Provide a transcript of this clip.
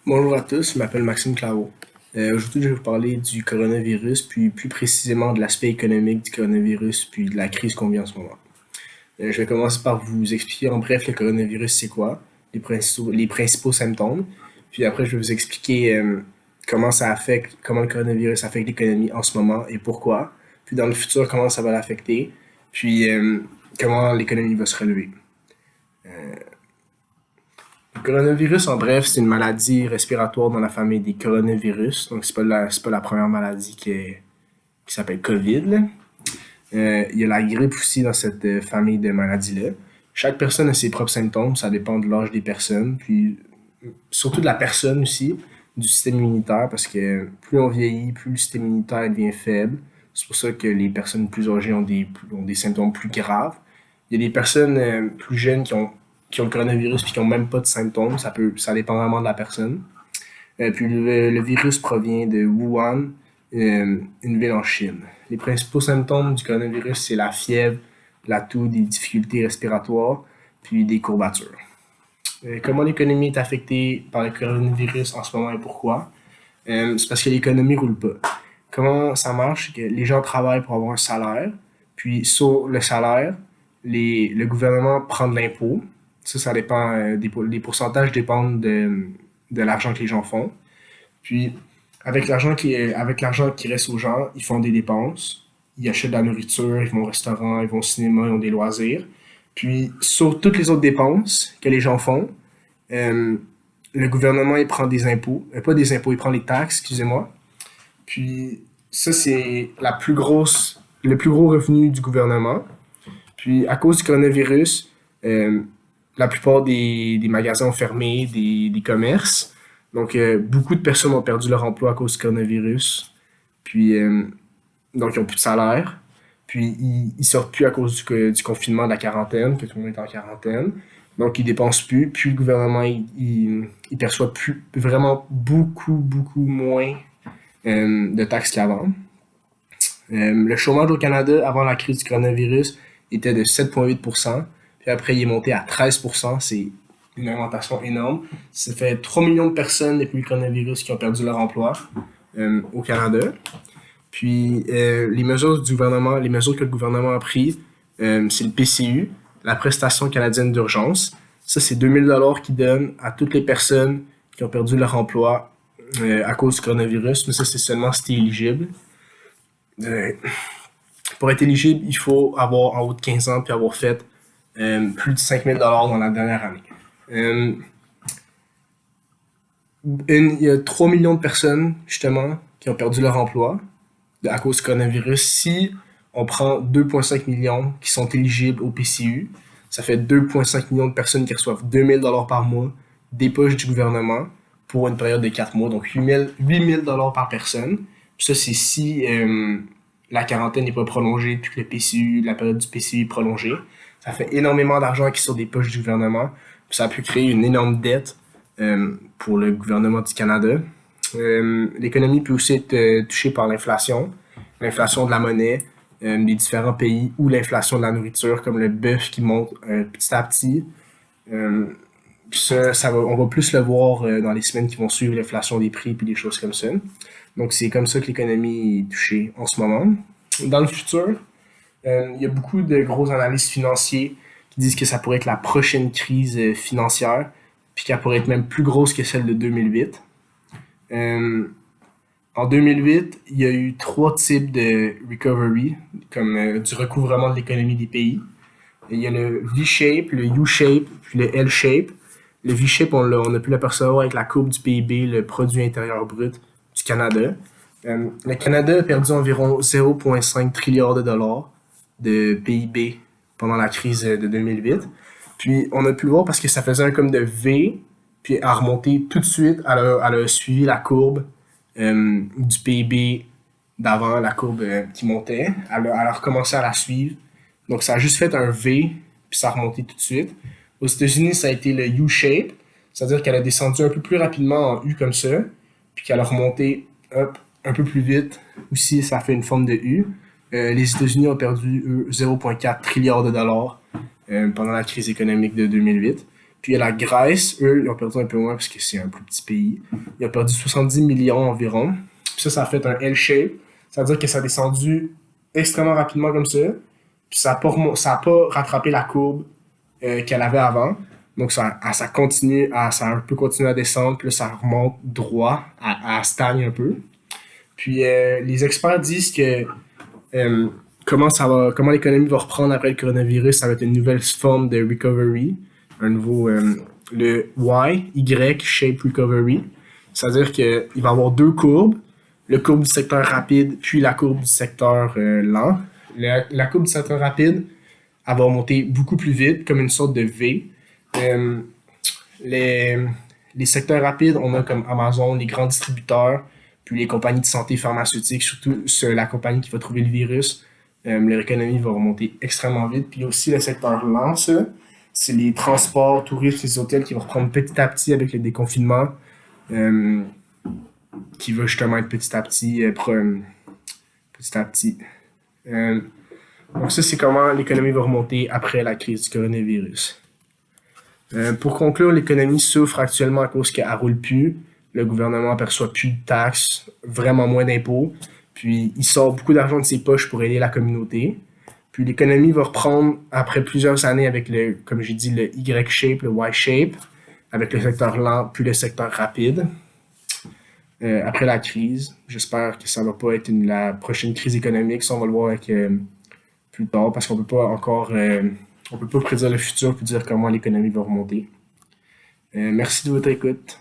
Bonjour à tous, je m'appelle Maxime Claveau. Aujourd'hui, je vais vous parler du coronavirus, puis plus précisément de l'aspect économique du coronavirus, puis de la crise qu'on vit en ce moment. Je vais commencer par vous expliquer en bref le coronavirus, c'est quoi, les principaux symptômes, puis après, je vais vous expliquer comment le coronavirus affecte l'économie en ce moment et pourquoi, puis dans le futur, comment ça va l'affecter, puis comment l'économie va se relever. Le coronavirus, en bref, c'est une maladie respiratoire dans la famille des coronavirus. Donc, c'est pas la première maladie qui s'appelle COVID, là. Il y a la grippe aussi dans cette famille de maladies-là. Chaque personne a ses propres symptômes, ça dépend de l'âge des personnes, puis surtout de la personne aussi, du système immunitaire, parce que plus on vieillit, plus le système immunitaire devient faible. C'est pour ça que les personnes plus âgées ont des symptômes plus graves. Il y a des personnes plus jeunes qui ont le coronavirus puis qui n'ont même pas de symptômes. Ça dépend vraiment de la personne. Puis le virus provient de Wuhan, une ville en Chine. Les principaux symptômes du coronavirus, c'est la fièvre, la toux, des difficultés respiratoires, puis des courbatures. Comment l'économie est affectée par le coronavirus en ce moment et pourquoi? C'est parce que l'économie roule pas. Comment ça marche? C'est que les gens travaillent pour avoir un salaire, puis sur le salaire, le gouvernement prend de l'impôt. Ça dépend, les pourcentages dépendent de l'argent que les gens font. Puis, avec l'argent qui reste aux gens, ils font des dépenses, ils achètent de la nourriture, ils vont au restaurant, ils vont au cinéma, ils ont des loisirs. Puis, sur toutes les autres dépenses que les gens font, euh, le gouvernement, il prend des impôts. Pas des impôts, il prend les taxes, excusez-moi. Puis, ça, c'est le plus gros revenu du gouvernement. Puis, à cause du coronavirus, euh, la plupart des magasins ont fermé, des commerces. Donc, beaucoup de personnes ont perdu leur emploi à cause du coronavirus. Puis, donc, ils n'ont plus de salaire. Puis, ils sortent plus à cause du confinement, de la quarantaine, que tout le monde est en quarantaine. Donc, ils dépensent plus. Puis, le gouvernement, il perçoit vraiment beaucoup, beaucoup moins de taxes qu'avant. Le chômage au Canada, avant la crise du coronavirus, était de 7,8%. Puis après, il est monté à 13%. C'est une augmentation énorme. Ça fait 3 millions de personnes depuis le coronavirus qui ont perdu leur emploi au Canada. Puis les mesures que le gouvernement a prises, c'est le PCU, la prestation canadienne d'urgence. Ça, c'est 2 000 $ qu'ils donnent à toutes les personnes qui ont perdu leur emploi à cause du coronavirus. Mais ça, c'est seulement si tu es éligible. Euh, pour être éligible, il faut avoir en haut de 15 ans puis avoir fait plus de 5 000 $ dans la dernière année. Euh, il y a 3 millions de personnes, justement, qui ont perdu leur emploi à cause du coronavirus. Si on prend 2,5 millions qui sont éligibles au PCU, ça fait 2,5 millions de personnes qui reçoivent 2 000 $ par mois des poches du gouvernement pour une période de 4 mois, donc 8 000 $ par personne. Puis ça, c'est si la quarantaine n'est pas prolongée, puis que la période du PCU est prolongée. Ça fait énormément d'argent qui sort des poches du gouvernement. Puis ça a pu créer une énorme dette pour le gouvernement du Canada. L'économie peut aussi être touchée par l'inflation de la monnaie des différents pays ou l'inflation de la nourriture, comme le bœuf qui monte petit à petit. Euh, on va plus le voir dans les semaines qui vont suivre l'inflation des prix et des choses comme ça. Donc c'est comme ça que l'économie est touchée en ce moment. Dans le futur, il y a beaucoup de gros analystes financiers qui disent que ça pourrait être la prochaine crise financière, puis qu'elle pourrait être même plus grosse que celle de 2008. Euh, En 2008, il y a eu trois types de recovery, comme du recouvrement de l'économie des pays. Il y a le V-shape, le U-shape, puis le L-shape. Le V-shape, on a pu l'apercevoir avec la courbe du PIB, le produit intérieur brut du Canada. Le Canada a perdu environ 0,5 trilliard de dollars de PIB pendant la crise de 2008. Puis on a pu le voir parce que ça faisait un comme de V, puis a remonté tout de suite, elle a suivi la courbe du PIB d'avant, la courbe qui montait. Elle a recommencé à la suivre. Donc ça a juste fait un V, puis ça a remonté tout de suite. Aux États-Unis, ça a été le U-shape, c'est-à-dire qu'elle a descendu un peu plus rapidement en U comme ça, puis qu'elle a remonté hop, un peu plus vite. Aussi, ça a fait une forme de U. Les États-Unis ont perdu, eux, 0,4 trilliard de dollars pendant la crise économique de 2008. Puis il y a la Grèce, eux, ils ont perdu un peu moins parce que c'est un plus petit pays. Ils ont perdu 70 millions environ. Puis ça a fait un L-shape. Ça veut dire que ça a descendu extrêmement rapidement comme ça. Puis ça a pas rattrapé la courbe qu'elle avait avant. Donc ça continue ça a un peu continué à descendre, puis là, ça remonte droit, à stagne un peu. Puis les experts disent que euh, comment l'économie va reprendre après le coronavirus, ça va être une nouvelle forme de recovery, un nouveau, le Y shape recovery. C'est-à-dire qu'il va y avoir deux courbes, le courbe du secteur rapide, puis la courbe du secteur lent. La courbe du secteur rapide, elle va monter beaucoup plus vite, comme une sorte de V. Euh, les, les secteurs rapides, on a comme Amazon, les grands distributeurs, puis les compagnies de santé pharmaceutiques, surtout la compagnie qui va trouver le virus. Leur économie va remonter extrêmement vite. Puis aussi le secteur lent, ça, c'est les transports, touristes, les hôtels qui vont reprendre petit à petit avec le déconfinement, euh, qui va justement être petit à petit. Euh, donc ça, c'est comment l'économie va remonter après la crise du coronavirus. Pour conclure, l'économie souffre actuellement à cause qu'elle ne roule plus. Le gouvernement aperçoit plus de taxes, vraiment moins d'impôts. Puis il sort beaucoup d'argent de ses poches pour aider la communauté. Puis l'économie va reprendre après plusieurs années avec comme j'ai dit, le Y-shape, le Y-shape, avec le secteur lent puis le secteur rapide. Après la crise, j'espère que ça ne va pas être la prochaine crise économique. Ça, on va le voir avec, plus tard parce qu'on peut pas encore on peut pas prédire le futur puis dire comment l'économie va remonter. Merci de votre écoute.